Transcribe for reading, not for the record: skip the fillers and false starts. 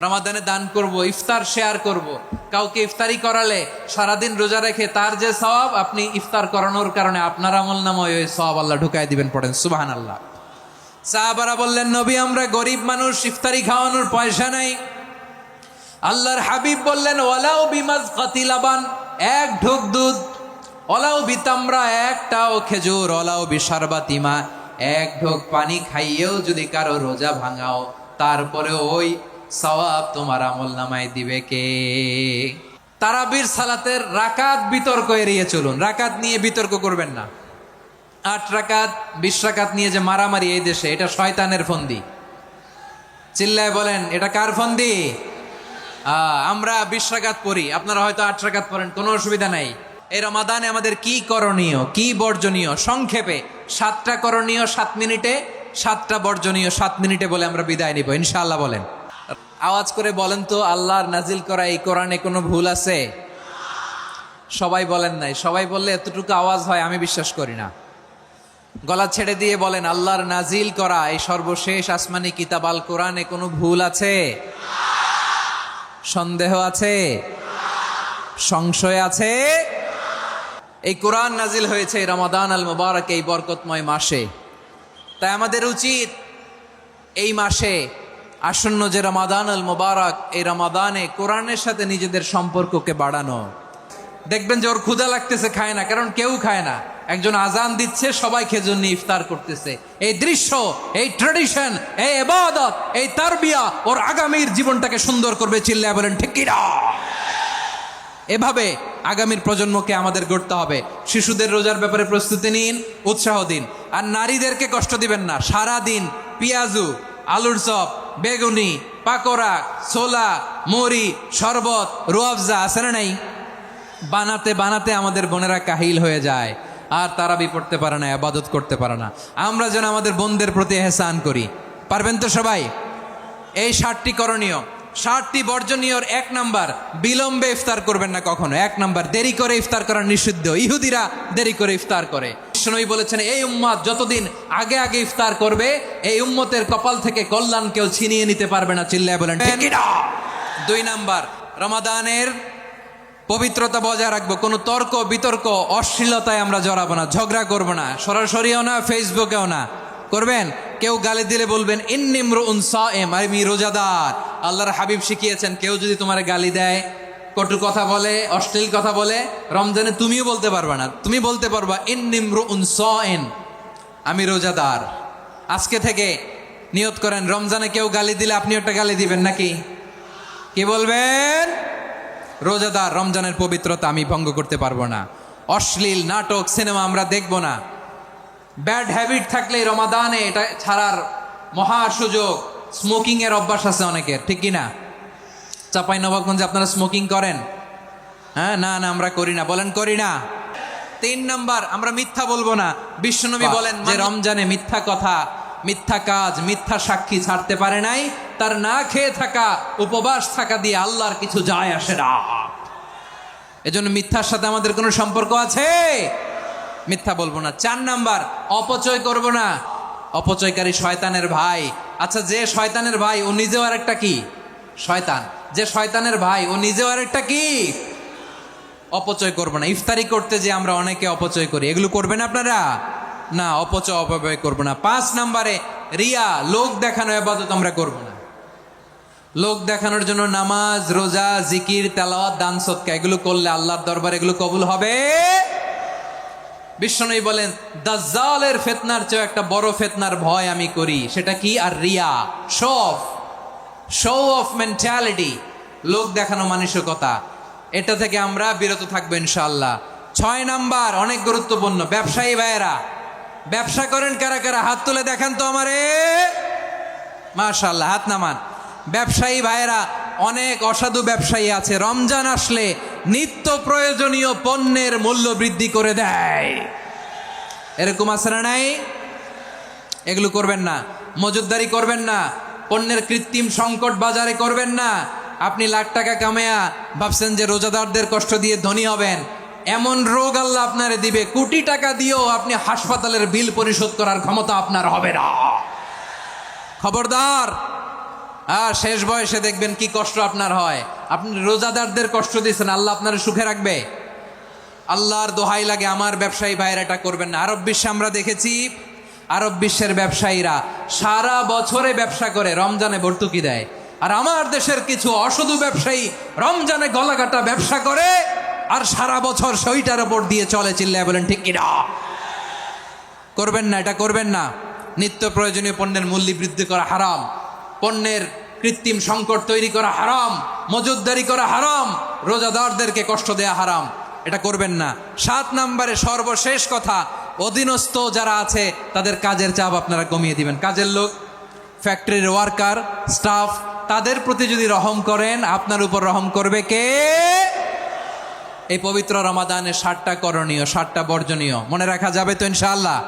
রমাদানে দান করব, ইফতার শেয়ার করব। কাউকে ইফতারি করালে সারাদিন রোজা রেখে তার যে সওয়াব, আপনি ইফতার করানোর কারণে আপনার আমলনামায় ওই সওয়াব আল্লাহ ঢুকাই দিবেন। পড়েন সুবহানাল্লাহ। সাহাবারা বললেন, নবী আমরা গরিব মানুষ, ইফতারি খাওয়ানোর পয়সা নাই। আল্লাহর হাবিব বললেন, ওয়ালাউ বিমাজকাতি লাবান, এক ঢোক দুধ, ওয়ালাউ বিতামরা, একটাও খেজুর, ওয়ালাউ বিশারবাতি মা, এক ঢোক পানি খাইয়েও যদি কারো রোজা ভাঙাও, তারপরে ওই সওয়াব তোমার আমলনামায় দিবে কে? তারাবির সালাতের রাকাত বিতর্ক এড়িয়ে চলুন। রাকাত নিয়ে বিতর্ক করবেন না। 8 রাকাত 20 রাকাত নিয়ে যে মারামারি এই দেশে, এটা শয়তানের ফন্দি। চিল্লায় বলেন, এটা কার ফন্দি? আমরা 20 রাকাত পড়ি, আপনারা হয়তো 8 রাকাত পড়েন, কোনো অসুবিধা নাই। এই রমাদানে আমাদের কি করণীয়, কি বর্জনীয়, সংক্ষেপে 7টা করণীয় 7 মিনিটে, 7টা বর্জনীয় 7 মিনিটে বলে আমরা বিদায় নিব ইনশাআল্লাহ। বলেন, আওয়াজ করে বলেন তো, আল্লাহর নাজিল করা এই কোরআনে কোনো ভুল আছে? সবাই বলেন নাই। সবাই বললে এতটুকু আওয়াজ হয়, আমি বিশ্বাস করি না। গলা ছেড়ে দিয়ে বলেন, আল্লাহর নাজিল করা এই সর্বশেষ আসমানি কিতাব আল কোরআনে কোনো ভুল আছে? সন্দেহ আছে? সংশয় আছে? এই কোরআন নাজিল হয়েছে রমাদান আল মুবারক, এই বরকতময় মাসে। তাই আমাদের উচিত এই মাসে, আসন্ন যে রমাদান আল মুবারক, এই রমাদানে কোরআনের সাথে নিজেদের সম্পর্ককে বাড়ানো। দেখবেন যে ওর ক্ষুধা লাগতেছে, খায় না, কারণ কেউ খায় না। একজন আজান দিচ্ছে, সবাই খেজুর নিয়ে ইফতার করতেছে। এই দৃশ্য, এই ট্র্যাডিশন, এই ইবাদত, এই তারবিয়া ওর আগামীর জীবনটাকে সুন্দর করবে। চিল্লায় বলেন ঠিক কি না? এভাবে আগামীর প্রজন্মকে আমাদের গড়তে হবে। শিশুদের রোজার ব্যাপারে প্রস্তুতি নিন, উৎসাহ দিন। আর নারীদেরকে কষ্ট দিবেন না। সারা দিন পেঁয়াজু, আলুর চপ, বেগুনি, পাকোড়া, ছোলা, মুড়ি, শরবত, রুয়াবজা আছে না নাই, বানাতে বানাতে আমাদের বোনেরা কাহিল হয়ে যায়, আর তারাবি পড়তে পারে না, ইবাদত করতে পারে না। আমরা যেন আমাদের বোনদের প্রতি এহসান করি। পারবেন তো সবাই? এই 7টি করণীয়, 7টি বর্জনীয়র 1 নাম্বার, বিলম্বে ইফতার করবেন না কখনো। 1 নাম্বার, দেরি করে ইফতার করা নিষিদ্ধ। ইহুদিরা দেরি করে ইফতার করে। বিশ্বনবী বলেছেন, এই উম্মত যতদিন আগে আগে ইফতার করবে, এই উম্মতের কপাল থেকে কল্যাণ কেউ ছিনিয়ে নিতে পারবে না। চিল্লায় বলেন ঠিক কি না? 2 নাম্বার, রমাদানের পবিত্রতা বজায় রাখবো। কোনো তর্ক বিতর্ক, অশ্লীলতায় আমরা জড়াবো না, ঝগড়া করবো না, সরাসরিও না, ফেসবুকেও না। করবেন, কেউ গালি দিলে বলবেন ইন্নিমরুউন সায়েম, আমি রোজাদার। আল্লাহর হাবিব শিখিয়েছেন, কেউ যদি তোমার গালি দেয়, কটু কথা বলে, অশ্লীল কথা বলে, রমজানে তুমিও বলতে পারবা না। তুমি বলতে পারবা ইন্নিমরুউন সায়েম, আমি রোজাদার। আজকে থেকে নিয়ত করেন, রমজানে কেউ গালি দিলে আপনি একটা গালি দিবেন নাকি? কি বলবেন? রোজাদার, রমজানের পবিত্রতা আমি ভঙ্গ করতে পারবো না। অশ্লীল নাটক, সিনেমা আমরা দেখবো না। ব্যাড হ্যাবিট থাকলে রমাদানে এটা ছাড়ার মহা সুযোগ। স্মোকিং এর অভ্যাস আছে অনেকের, ঠিক কিনা? চাঁপাইনবাবগঞ্জে আপনারা স্মোকিং করেন? হ্যাঁ, না না আমরা করি না। বলেন করি না। 3 নাম্বার, আমরা মিথ্যা বলবো না। বিশ্বনবী বলেন যে রমজানে মিথ্যা কথা, মিথ্যা কাজ, মিথ্যা সাক্ষী ছাড়তে পারে নাই, তার না খেয়ে থাকা, উপবাস থাকা দিয়ে আল্লাহর কিছু যায় আসে না। এজন্য মিথ্যার সাথে আমাদের কোনো সম্পর্ক আছে? মিথ্যা বলবো না। 4 নাম্বার, অপচয় করব না। অপচয়কারী শয়তানের ভাই। আচ্ছা, যে শয়তানের ভাই ও নিজেও আরেকটা কি? শয়তান। যে শয়তানের ভাই ও নিজেও আরেকটা কি? অপচয় করব না। ইফতারি করতে যে আমরা অনেকে অপচয় করি, এগুলো করবেন আপনারা না। অপচয় অপব্যয় করবো না। 5 নাম্বারে, রিয়া, লোক দেখানো ইবাদত আমরা করব না। লোক দেখানোর জন্য নামাজ, রোজা, জিকির, তেলাওয়াত, দান, সদকা এগুলো করলে আল্লাহর দরবারে এগুলো কবুল হবে? বিশ্বনবী বলেন, দাজ্জালের ফিতনার চেয়ে একটা বড় ফিতনার ভয় আমি করি। সেটা কি? আর রিয়া, শো অফ মেন্টালিটি, লোক দেখানো মানসিকতা। এটা থেকে আমরা বিরত থাকবো ইনশাআল্লাহ। 6 নাম্বার, অনেক গুরুত্বপূর্ণ। ব্যবসায়ী ভাইয়েরা, ব্যবসা করেন কারা কারা? হাত তুলে দেখান তো আমারে। মাশাআল্লাহ, হাত নামান। ব্যবসায়ী ভাইয়েরা, অনেক অসাধু ব্যবসায়ী আছে, রমজান আসলে নিত্য প্রয়োজনীয় পণ্যের মূল্য বৃদ্ধি করে দেয়। এরকম আছে না নাই? এগুলো করবেন না। মজুদদারি করবেন না। পণ্যের কৃত্রিম সংকট বাজারে করবেন না। আপনি লাখ টাকা কামায়া ভাবছেন যে রোজাদারদের কষ্ট দিয়ে ধনী হবেন। এমন রোগ আল্লাহ আপনারে দিবে, কোটি টাকা দিয়েও আপনি হাসপাতালের বিল পরিশোধ করার ক্ষমতা আপনার হবে না। খবরদার, আর শেষ বয়সে দেখবেন কি কষ্ট আপনার হয়। আপনি রোজাদারদের কষ্ট দিয়েছেন, আল্লাহ আপনার সুখে রাখবে? আল্লাহর দোহাই লাগে আমার ব্যবসায়ী ভাইয়েরা এটা করবেন না। আরব বিশ্বে আমরা দেখেছি, আরব বিশ্বের ব্যবসায়ীরা সারা বছরে ব্যবসা করে, রমজানে ভর্তুকি দেয়। আর আমার দেশের কিছু অসাধু ব্যবসায়ী রমজানে গলাকাটা ব্যবসা করে আর সারা বছর সইটার ওপর দিয়ে চলে। চিল্লায় বলেন ঠিক কিনা? করবেন না, এটা করবেন না। নিত্য প্রয়োজনীয় পণ্যের মূল্য বৃদ্ধি করা হারাম, পণ্যের কৃত্রিম সংকট তৈরি করা হারাম, মজুতদারি করা হারাম, রোজাদারদেরকে কষ্ট দেয়া হারাম, এটা করবেন না। 7 নম্বরে সর্বশেষ কথা, অধীনস্থ যারা আছে তাদের কাজের চাপ আপনারা কমিয়ে দিবেন। কাজের লোক, ফ্যাক্টরির ওয়ার্কার, স্টাফ, তাদের প্রতি যদি রহম করেন, আপনার উপর রহম করবে কে? এই পবিত্র রমাদানে 7টা করণীয়, 7টা বর্জনীয় মনে রাখা যাবে তো ইনশাআল্লাহ?